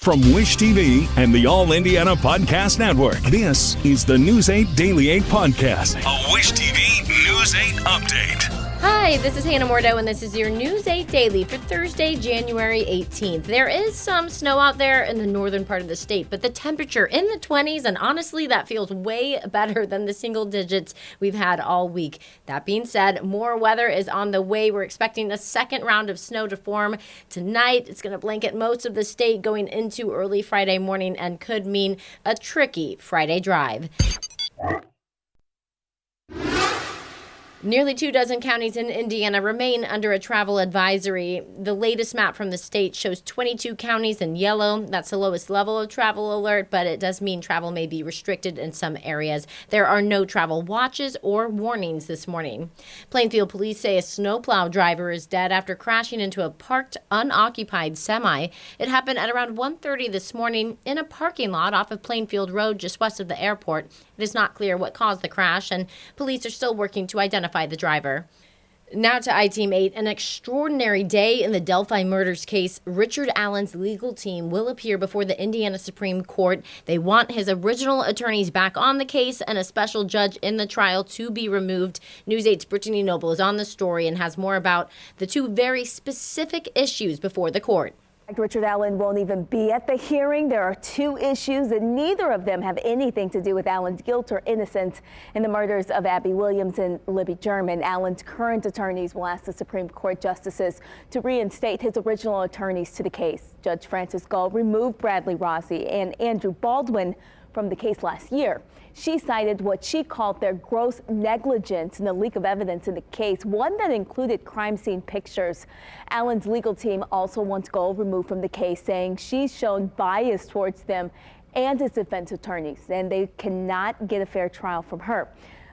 From Wish TV and the All Indiana Podcast Network, this is the News 8 Daily 8 Podcast, a Wish TV News 8 update. Hi, this is Hannah Mordo, and this is your News 8 Daily for Thursday, January 18th. There is some snow out there in the northern part of the state, but the temperature in the 20s, and honestly, that feels way better than the single digits we've had all week. That being said, more weather is on the way. We're expecting a second round of snow to form tonight. It's going to blanket most of the state going into early Friday morning and could mean a tricky Friday drive. Nearly 24 counties in Indiana remain under a travel advisory. The latest map from the state shows 22 counties in yellow. That's the lowest level of travel alert, but it does mean travel may be restricted in some areas. There are no travel watches or warnings this morning. Plainfield police say a snowplow driver is dead after crashing into a parked, unoccupied semi. It happened at around 1:30 this morning in a parking lot off of Plainfield Road just west of the airport. It is not clear what caused the crash, and police are still working to identify the driver. Now to iTeam 8, an extraordinary day in the Delphi Murders case. Richard Allen's legal team will appear before the Indiana Supreme Court. They want his original attorneys back on the case and a special judge in the trial to be removed. News 8's Brittany Noble is on the story and has more about the two very specific issues before the court. Richard Allen won't even be at the hearing. There are two issues, and neither of them have anything to do with Allen's guilt or innocence in the murders of Abby Williams and Libby German. Allen's current attorneys will ask the Supreme Court justices to reinstate his original attorneys to the case. Judge Frances Gull removed Bradley Rossi and Andrew Baldwin from the case last year. She cited what she called their gross negligence in the leak of evidence in the case, one that included crime scene pictures. Allen's legal team also wants Gull removed from the case, saying she's shown bias towards them and his defense attorneys, and they cannot get a fair trial from her.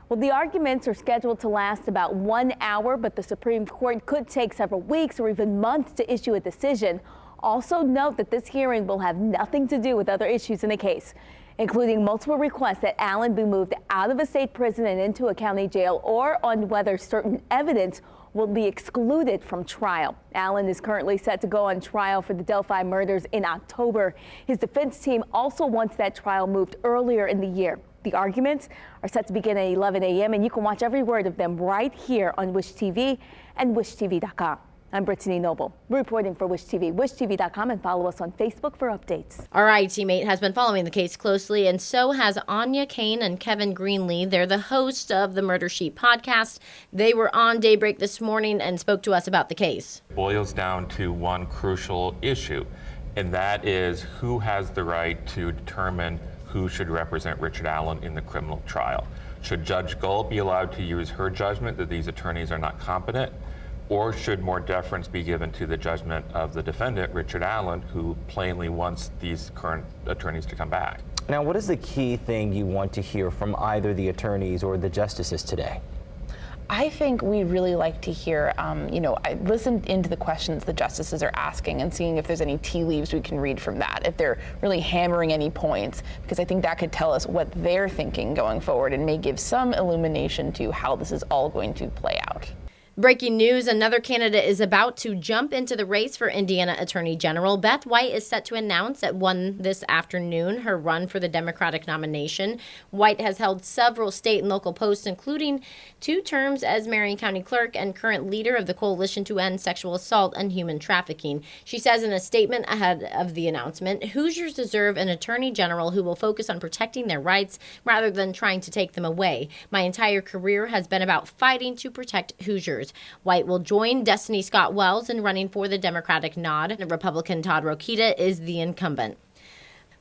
Well, the arguments are scheduled to last about 1 hour, but the Supreme Court could take several weeks or even months to issue a decision. Also note that this hearing will have nothing to do with other issues in the case, including multiple requests that Allen be moved out of a state prison and into a county jail, or on whether certain evidence will be excluded from trial. Allen is currently set to go on trial for the Delphi murders in October. His defense team also wants that trial moved earlier in the year. The arguments are set to begin at 11 a.m. and you can watch every word of them right here on Wish TV and WishTV.com. I'm Brittany Noble, reporting for Wish TV, WishTV.com, and follow us on Facebook for updates. All right, Team 8 has been following the case closely, and so has Anya Kane and Kevin Greenlee. They're the hosts of the Murder Sheet podcast. They were on Daybreak this morning and spoke to us about the case. It boils down to one crucial issue, and that is who has the right to determine who should represent Richard Allen in the criminal trial. Should Judge Gull be allowed to use her judgment that these attorneys are not competent? Or should more deference be given to the judgment of the defendant, Richard Allen, who plainly wants these current attorneys to come back? Now, what is the key thing you want to hear from either the attorneys or the justices today? I think we'd really like to hear, I listened into the questions the justices are asking and seeing if there's any tea leaves we can read from that, if they're really hammering any points, because I think that could tell us what they're thinking going forward and may give some illumination to how this is all going to play out. Breaking news, another candidate is about to jump into the race for Indiana Attorney General. Beth White is set to announce at 1 this afternoon her run for the Democratic nomination. White has held several state and local posts, including 2 terms as Marion County Clerk and current leader of the Coalition to End Sexual Assault and Human Trafficking. She says in a statement ahead of the announcement, Hoosiers deserve an Attorney General who will focus on protecting their rights rather than trying to take them away. My entire career has been about fighting to protect Hoosiers. White will join Destiny Scott Wells in running for the Democratic nod. Republican Todd Rokita is the incumbent.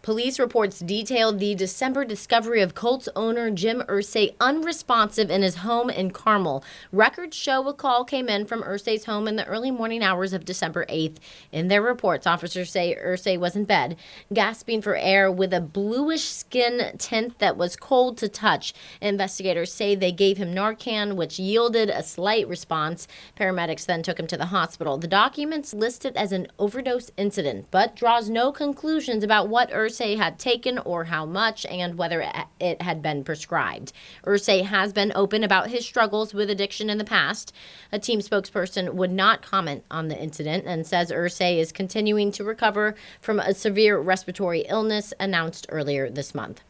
Police reports detailed the December discovery of Colts owner Jim Irsay unresponsive in his home in Carmel. Records show a call came in from Irsay's home in the early morning hours of December 8th. In their reports, officers say Irsay was in bed, gasping for air with a bluish skin tint that was cold to touch. Investigators say they gave him Narcan, which yielded a slight response. Paramedics then took him to the hospital. The documents list it as an overdose incident, but draws no conclusions about what Irsay Irsay had taken or how much, and whether it had been prescribed. Irsay has been open about his struggles with addiction in the past. A team spokesperson would not comment on the incident and says Irsay is continuing to recover from a severe respiratory illness announced earlier this month.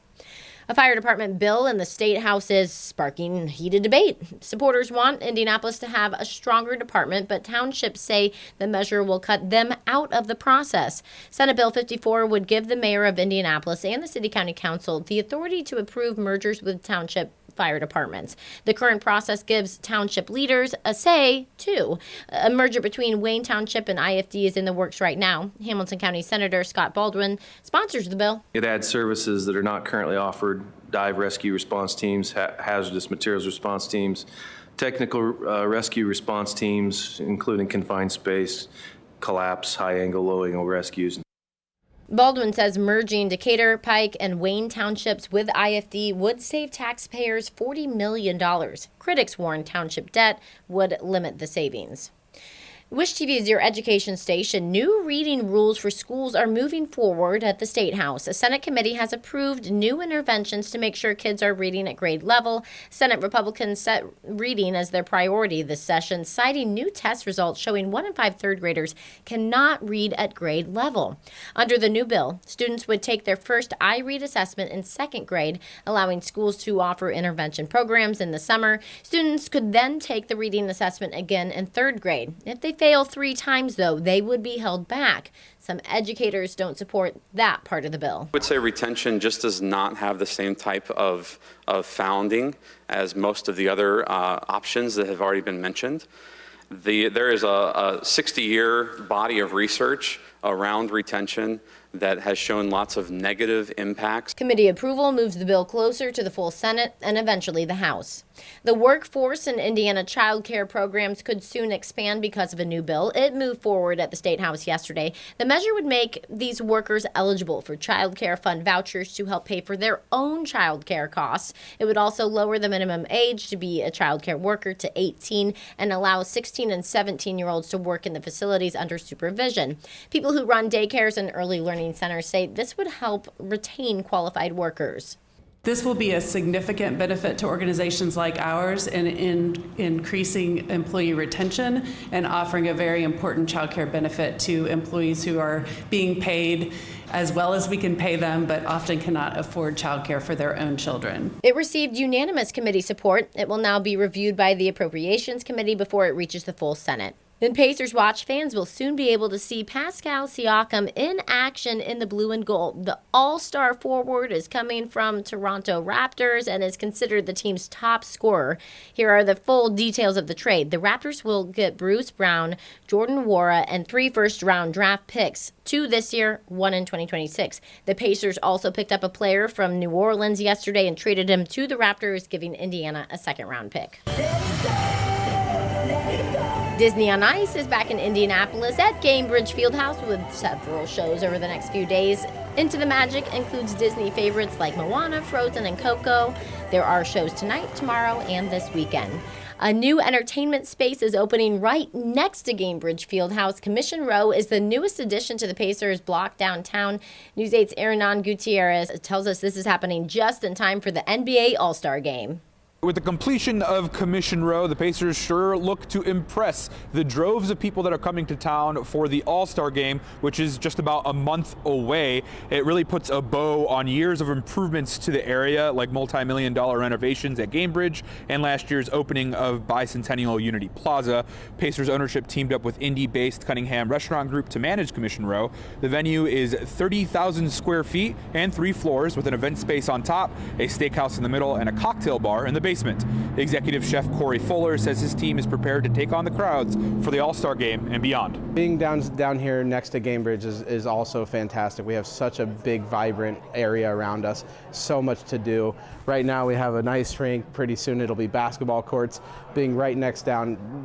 A fire department bill in the State House is sparking heated debate. Supporters want Indianapolis to have a stronger department, but townships say the measure will cut them out of the process. Senate Bill 54 would give the mayor of Indianapolis and the City County Council the authority to approve mergers with township fire departments. The current process gives township leaders a say, too. A merger between Wayne Township and IFD is in the works right now. Hamilton County Senator Scott Baldwin sponsors the bill. It adds services that are not currently offered: dive rescue response teams, hazardous materials response teams, technical rescue response teams, including confined space, collapse, high angle, low angle rescues. Baldwin says merging Decatur, Pike, and Wayne townships with IFD would save taxpayers $40 million. Critics warn township debt would limit the savings. Wish TV is your education station. New reading rules for schools are moving forward at the State House. A Senate committee has approved new interventions to make sure kids are reading at grade level. Senate Republicans set reading as their priority this session, citing new test results showing 1 in 5 third graders cannot read at grade level. Under the new bill, students would take their first iRead assessment in 2nd grade, allowing schools to offer intervention programs in the summer. Students could then take the reading assessment again in 3rd grade. If they fail 3 times, though, they would be held back. Some educators don't support that part of the bill. I would say retention just does not have the same type of founding as most of the other options that have already been mentioned. There is a 60-year body of research around retention that has shown lots of negative impacts. Committee approval moves the bill closer to the full Senate and eventually the House. The workforce in Indiana child care programs could soon expand because of a new bill. It moved forward at the State House yesterday. The measure would make these workers eligible for child care fund vouchers to help pay for their own child care costs. It would also lower the minimum age to be a child care worker to 18 and allow 16 and 17-year-olds to work in the facilities under supervision. People who run daycares and early learning centers say this would help retain qualified workers. This will be a significant benefit to organizations like ours in increasing employee retention and offering a very important child care benefit to employees who are being paid as well as we can pay them, but often cannot afford child care for their own children. It received unanimous committee support. It will now be reviewed by the Appropriations Committee before it reaches the full Senate. In Pacers Watch, fans will soon be able to see Pascal Siakam in action in the blue and gold. The all-star forward is coming from Toronto Raptors and is considered the team's top scorer. Here are the full details of the trade. The Raptors will get Bruce Brown, Jordan Nwora, and 3 first-round draft picks, 2 this year, 1 in 2026. The Pacers also picked up a player from New Orleans yesterday and traded him to the Raptors, giving Indiana a second-round pick. Disney on Ice is back in Indianapolis at Gainbridge Fieldhouse with several shows over the next few days. Into the Magic includes Disney favorites like Moana, Frozen, and Coco. There are shows tonight, tomorrow, and this weekend. A new entertainment space is opening right next to Gainbridge Fieldhouse. Commission Row is the newest addition to the Pacers block downtown. News 8's Hernan Gutierrez tells us this is happening just in time for the NBA All-Star Game. With the completion of Commission Row, the Pacers sure look to impress the droves of people that are coming to town for the All-Star Game, which is just about a month away. It really puts a bow on years of improvements to the area, like multi-million-dollar renovations at Gainbridge and last year's opening of Bicentennial Unity Plaza. Pacers ownership teamed up with Indy-based Cunningham Restaurant Group to manage Commission Row. The venue is 30,000 square feet and 3 floors with an event space on top, a steakhouse in the middle, and a cocktail bar in the basement. Executive Chef Corey Fuller says his team is prepared to take on the crowds for the All-Star Game and beyond. Being down here next to Gainbridge is also fantastic. We have such a big, vibrant area around us, so much to do. Right now we have a nice rink. Pretty soon it'll be basketball courts. Being right next to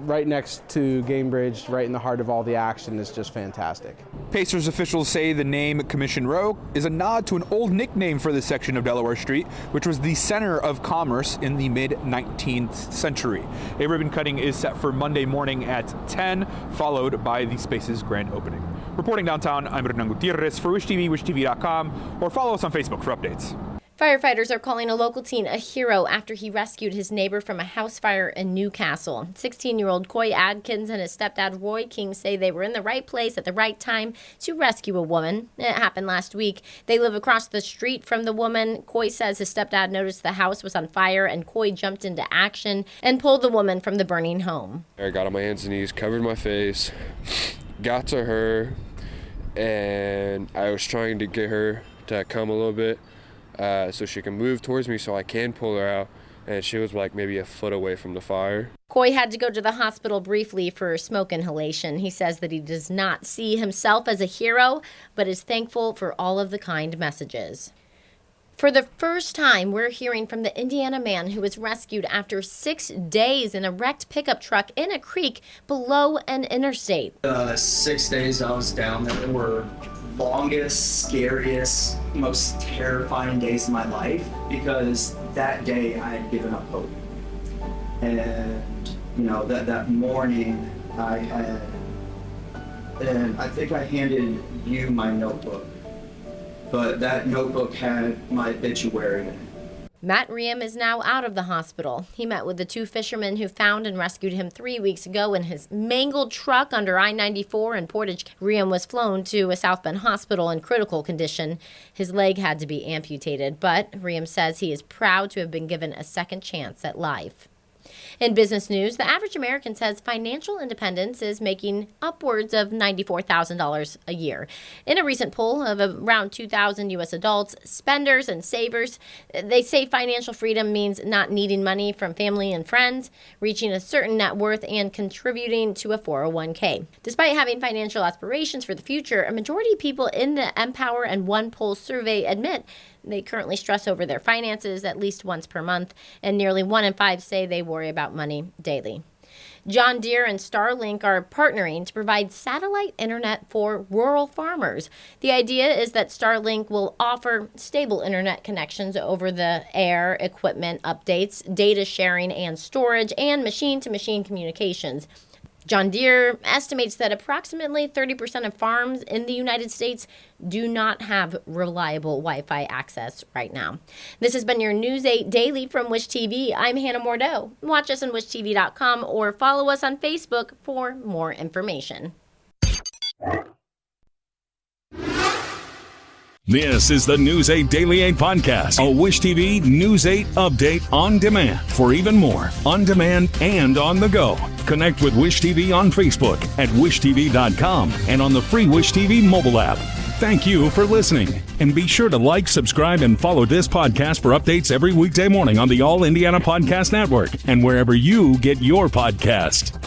Gainbridge, right in the heart of all the action, is just fantastic. Pacers officials say the name Commission Row is a nod to an old nickname for this section of Delaware Street, which was the center of commerce in the mid-19th century. A ribbon cutting is set for Monday morning at 10, followed by the space's grand opening. Reporting downtown, I'm Renan Gutierrez for Wish TV, wishtv.com, or follow us on Facebook for updates. Firefighters are calling a local teen a hero after he rescued his neighbor from a house fire in Newcastle. 16-year-old Coy Adkins and his stepdad Roy King say they were in the right place at the right time to rescue a woman. It happened last week. They live across the street from the woman. Coy says his stepdad noticed the house was on fire and Coy jumped into action and pulled the woman from the burning home. I got on my hands and knees, covered my face, got to her, and I was trying to get her to come a little bit. So she can move towards me so I can pull her out, and she was like maybe a foot away from the fire. Coy had to go to the hospital briefly for smoke inhalation. He says that he does not see himself as a hero, but is thankful for all of the kind messages. For the first time, we're hearing from the Indiana man who was rescued after 6 days in a wrecked pickup truck in a creek below an interstate. 6 days I was down there were longest, scariest, most terrifying days of my life, because that day I had given up hope. And that morning I think I handed you my notebook, but that notebook had my obituary in it. Matt Riem is now out of the hospital. He met with the 2 fishermen who found and rescued him 3 weeks ago in his mangled truck under I-94 in Portage. Riem was flown to a South Bend hospital in critical condition. His leg had to be amputated, but Riem says he is proud to have been given a second chance at life. In business news, the average American says financial independence is making upwards of $94,000 a year. In a recent poll of around 2,000 U.S. adults, spenders and savers, they say financial freedom means not needing money from family and friends, reaching a certain net worth, and contributing to a 401k. Despite having financial aspirations for the future, a majority of people in the Empower and One Poll survey admit they currently stress over their finances at least once per month, and nearly 1 in 5 say they worry about money daily. John Deere and Starlink are partnering to provide satellite internet for rural farmers. The idea is that Starlink will offer stable internet connections over the air, equipment updates, data sharing and storage, and machine-to-machine communications. John Deere estimates that approximately 30% of farms in the United States do not have reliable Wi-Fi access right now. This has been your News 8 Daily from Wish TV. I'm Hannah Mordeau. Watch us on wishtv.com or follow us on Facebook for more information. This is the News 8 Daily 8 podcast, a Wish TV News 8 update on demand. For even more, on demand and on the go, connect with Wish TV on Facebook at wishtv.com and on the free Wish TV mobile app. Thank you for listening, and be sure to like, subscribe, and follow this podcast for updates every weekday morning on the All Indiana Podcast Network and wherever you get your podcast.